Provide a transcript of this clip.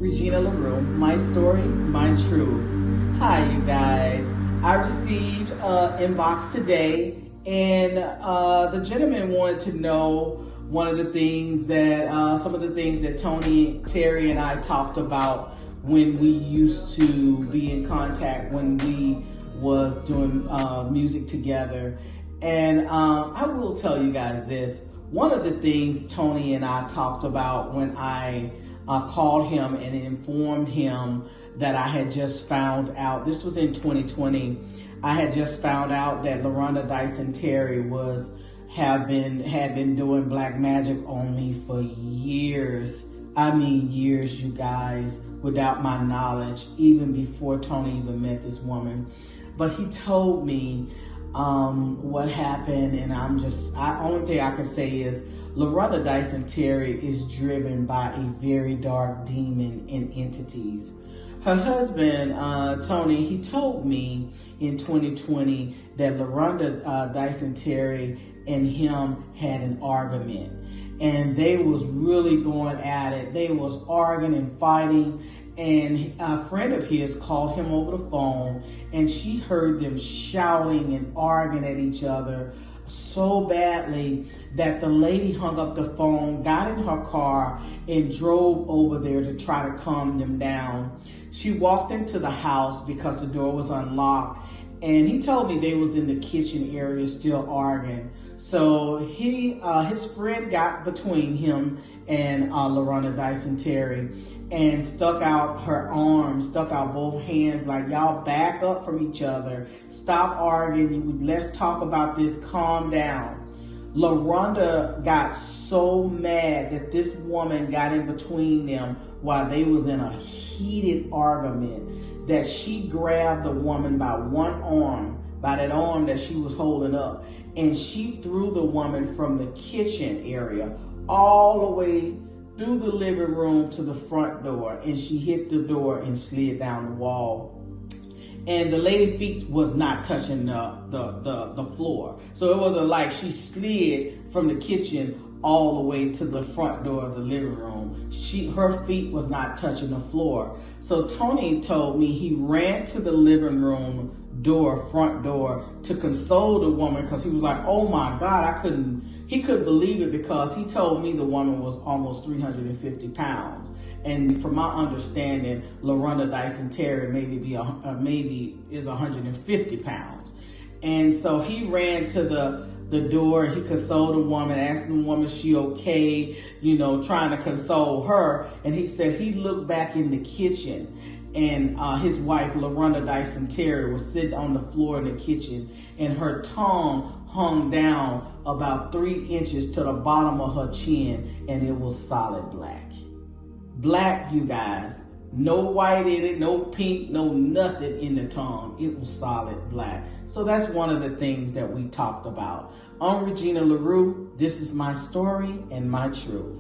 Regina La Rue, my story, my truth. Hi, you guys. I received an inbox today, and the gentleman wanted to know one of the things that, some of the things that Tony, Terry, and I talked about when we used to be in contact, when we was doing music together. And I will tell you guys this. One of the things Tony and I talked about when I called him and informed him that I had just found out, this was in 2020, I had just found out that Larondra Dison Terry had been doing black magic on me for years. I mean years, you guys, without my knowledge, even before Tony even met this woman. But he told me what happened, and only thing I can say is Larondra Dison Terry is driven by a very dark demon and entities. Her husband, Tony, he told me in 2020 that Larondra Dison Terry and him had an argument, and they was really going at it. They was arguing and fighting, and a friend of his called him over the phone, and she heard them shouting and arguing at each other so badly that the lady hung up the phone, got in her car, and drove over there to try to calm them down. She walked into the house because the door was unlocked, and he told me they was in the kitchen area still arguing. So his friend got between him and Larondra Dison Terry and stuck out her arms, stuck out both hands like, y'all back up from each other. Stop arguing. Let's talk about this. Calm down. Larondra got so mad that this woman got in between them while they was in a heated argument that she grabbed the woman by one arm, by that arm that she was holding up, and she threw the woman from the kitchen area all the way through the living room to the front door, and she hit the door and slid down the wall. And the lady feet was not touching the floor. So it wasn't like she slid from the kitchen all the way to the front door of the living room. Her feet was not touching the floor. So Tony told me he ran to the living room door, front door, to console the woman, because he was like, oh my God, he couldn't believe it, because he told me the woman was almost 350 pounds. And from my understanding, Larondra Dison Terry maybe is 150 pounds. And so he ran to the door, he consoled the woman, asked the woman, she okay, trying to console her. And he said he looked back in the kitchen, and his wife, Larondra Dison Terry, was sitting on the floor in the kitchen, and her tongue hung down about 3 inches to the bottom of her chin, and it was solid black. Black, you guys. No white in it, no pink, no nothing in the tongue. It was solid black. So that's one of the things that we talked about. I'm Regina La Rue. This is my story and my truth.